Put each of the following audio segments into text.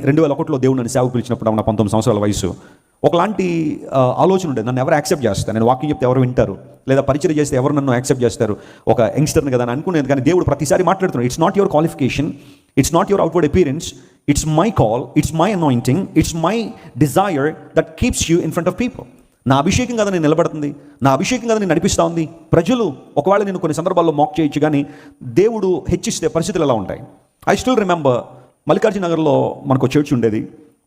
2001లో దేవుడు నన్ను సేవకు పిలిచినప్పుడు నా 19 సంవత్సరాల వయసు ఒకలాంటి ఆలోచన ఉండేది. నన్ను ఎవరు యాక్సెప్ట్ చేస్తారు, నేను వాకింగ్ చెప్తే ఎవరు వింటారు, లేదా పరిచయం చేస్తే ఎవరు నన్ను యాక్సెప్ట్ చేస్తారు, ఒక యంగ్స్టర్ని కదా అని అనుకునేది. కానీ దేవుడు ప్రతిసారి మాట్లాడుతున్నాడు, it's not your qualification, it's not your outward appearance, it's my call, it's my anointing, it's my Dzire that keeps you in front of people. నా అభిషేకం కదా నేను నిలబడుతుంది, నా అభిషేకం కదా నేను నడిపిస్తూ ఉంది. ప్రజలు ఒకవేళ నేను కొన్ని సందర్భాల్లో మాక్ చేయొచ్చు, కానీ దేవుడు హెచ్చిస్తే పరిస్థితులు ఎలా ఉంటాయి. ఐ స్టిల్ రిమెంబర్ మల్లికార్జున నగర్లో మనకు చర్చ్ ఉండేది.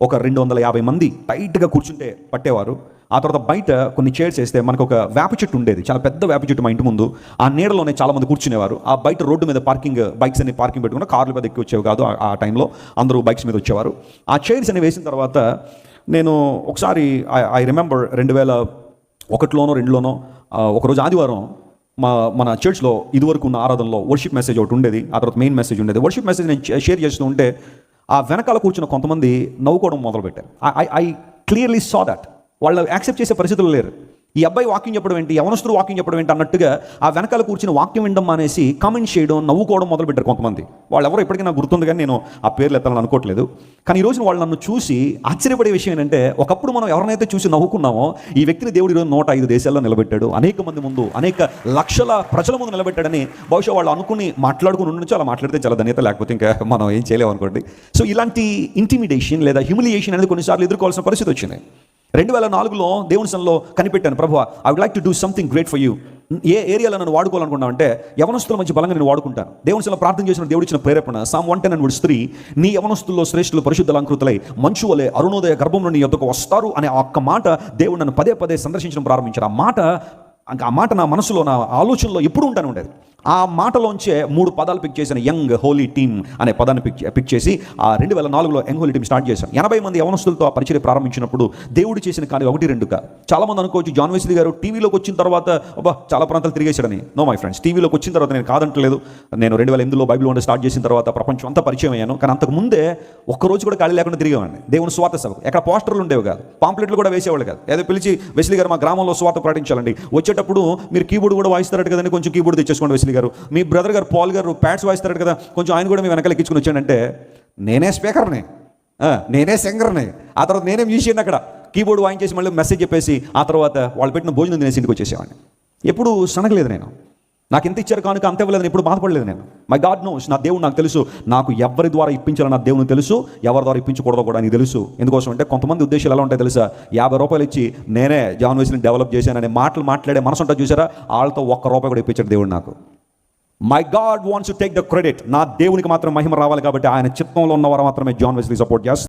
ఒక 250 మంది టైట్గా కూర్చుంటే పట్టేవారు. ఆ తర్వాత బయట కొన్ని చైర్స్ వేస్తే మనకు ఒక వేప చెట్టు ఉండేది, చాలా పెద్ద వేప చెట్టు మా ఇంటి ముందు. ఆ నీడలోనే చాలా మంది కూర్చునేవారు. ఆ బయట రోడ్డు మీద బైక్స్ అన్ని పార్కింగ్ పెట్టుకున్న, కార్లు మీద ఎక్కి వచ్చేవి కాదు. ఆ టైంలో అందరూ బైక్స్ మీద వచ్చేవారు. ఆ చైర్స్ అని వేసిన తర్వాత నేను ఒకసారి ఐ రిమెంబర్ 2001లోనో 2లోనో ఒకరోజు ఆదివారం మన చర్చ్లో ఇదివరకు ఉన్న ఆరాధనలో వర్షిప్ మెసేజ్ ఒకటి ఉండేది. ఆ తర్వాత మెయిన్ మెసేజ్ ఉండేది. వర్షిప్ మెసేజ్ నేను షేర్ చేస్తూ ఉంటే ఆ వెనకాల కూర్చున్న కొంతమంది నవ్వుకోవడం మొదలుపెట్టారు. ఐ క్లియర్లీ సా దట్ వాళ్ళు యాక్సెప్ట్ చేసే పరిస్థితులు లేరు. ఈ అబ్బాయి వాకింగ్ చెప్పడం ఏంటి, యవనస్తుడు వాకింగ్ చెప్పడం ఏంటి అన్నట్టుగా ఆ వెనకాల కూర్చుని వాక్యం వినడం మానేసి కామెంట్ చేయడం, నవ్వుకోవడం మొదలుపెట్టారు కొంతమంది. వాళ్ళు ఎవరో ఇప్పటికీ నాకు గుర్తుంది, కానీ నేను ఆ పేర్లు ఎత్తాలని అనుకోవట్లేదు. కానీ ఈ రోజు వాళ్ళు నన్ను చూసి ఆశ్చర్యపడే విషయం ఏంటంటే, ఒకప్పుడు మనం ఎవరినైతే చూసి నవ్వుకున్నామో ఈ వ్యక్తిని దేవుడు ఈరోజు 105 దేశాల్లో నిలబెట్టాడు, అనేక మంది ముందు, అనేక లక్షల ప్రజల ముందు నిలబెట్టాడని బహుశా వాళ్ళు అనుకుని మాట్లాడుకుని ఉండొచ్చు. అలా మాట్లాడితే చాలా ధన్యత, లేకపోతే ఇంకా మనం ఏం చేయలేము అనుకోండి. సో ఇలాంటి ఇంటిమిడేషన్ లేదా హ్యూమిలియేషన్ అనేది కొన్నిసార్లు ఎదుర్కోవాల్సిన పరిస్థితి వచ్చింది. 2004లో దేవుని సన్నిధిలో కనిపెట్టాను, ప్రభువా I would like to do something great for you. ఏ ఏరియాలో నన్ను వాడుకోవాలనుకున్నావు అంటే, యవనస్తుల మంచి బలంగా నేను వాడుకుంటాను. దేవుని సన్నిధిలో ప్రార్థన చేసిన దేవుడు ఇచ్చిన ప్రేరేపణ Psalm 110:3, నీ యవనస్తుల్లో శ్రేష్ఠులు పరిశుద్ధ అలంకృతులై మంచు వలె అరుణోదయ గర్భంలో నీ యొద్దకు వస్తారు అనే ఒక్క మాట దేవుడు నన్ను పదే పదే సందర్శించడం ప్రారంభించారు. ఆ మాట నా మనసులో, నా ఆలోచనలో ఎప్పుడు ఉంటానే ఉండేది. ఆ మాటలోంచే 3 పదాలు పిక్ చేసిన, యంగ్ హోలీ టీమ్ అనే పదాన్ని పిక్ చేసి ఆ 2004లో యంగ్ హోలీ టీమ్ స్టార్ట్ చేశాను. 80 మంది యవనస్తులతో ఆ పరిచయం ప్రారంభించినప్పుడు దేవుడు చేసిన కానీ 1-2 కాదు. చాలామంది అనుకోవచ్చు జాన్ వెస్లీ గారు టీవీలోకి వచ్చిన తర్వాత చాలా ప్రాంతాలు తిరిగేశాడని. నో మై ఫ్రెండ్స్, టీవీలోకి వచ్చిన తర్వాత నేను కాదంటలేదు. నేను 2008లో బైబిల్ వండర్ స్టార్ట్ చేసిన తర్వాత ప్రపంచం అంతా పరిచయం అయ్యాను. కానీ అంతకు ముందే ఒక్కరోజు కూడా ఖాళీ లేకుండా తిరిగేవాడిని దేవుని స్వార్థ సభకు. ఎక్కడ పోస్టర్లు ఉండేవి కాదు, పాంప్లెట్లు కూడా వేసేవాళ్ళు కాదు. ఏదో పిలిచి, వెస్లీ గారు మా గ్రామంలో స్వార్థ ప్రకటించాలండి, వచ్చేటప్పుడు మీరు కీబోర్డ్ కూడా వాయిస్తారట కదండి, కొంచెం కీబోర్డ్ తెచ్చేసుకోండి వెస్లీ గారు. మీ బ్రదర్ గారు పాల్ గారు ప్యాడ్స్ వాయిస్తారట కదా, కొంచెం ఆయన కూడా మీ వెనకాల ఎక్కించుకుని వచ్చానంటే, నేనే స్పీకర్ని, నేనే సింగర్ని, ఆ తర్వాత నేనే మ్యూజిషియన్. అక్కడ కీబోర్డ్ వాయించేసి మళ్ళీ మెసేజ్ చెప్పేసి ఆ తర్వాత వాళ్ళు పెట్టిన భోజనం తినేసి ఇంటికి వచ్చేసేవాడిని. ఎప్పుడు సనగలేదు నేను, నాకు ఎంత ఇచ్చారు కానుక అంత ఇవ్వలేదు, ఎప్పుడు బాధపడలేదు నేను. మై గాడ్ నోస్, నా దేవుడు నాకు తెలుసు, నాకు ఎవరి ద్వారా ఇప్పించాలో నా దేవునికి తెలుసు, ఎవరి ద్వారా ఇప్పించకూడదో కూడా నీకు తెలుసు. ఎందుకోసం అంటే కొంతమంది ఉద్దేశాలు ఎలా ఉంటాయి తెలుసా, 50 రూపాయలు ఇచ్చి నేనే జాన్ వెస్లీని డెవలప్ చేశాననే మాటలు మాట్లాడే మనసు ఉంటుంది చూసారా, వాళ్ళతో ₹1 కూడా ఇప్పించాడు దేవుడు నాకు. My God wants to take the credit. నా దేవునికి మాత్రం మహిమ రావాలి కాబట్టి ఆయన చిత్తంలో ఉన్నవారు మాత్రమే జాన్ వెస్లీ సపోర్ట్ చేస్తారు.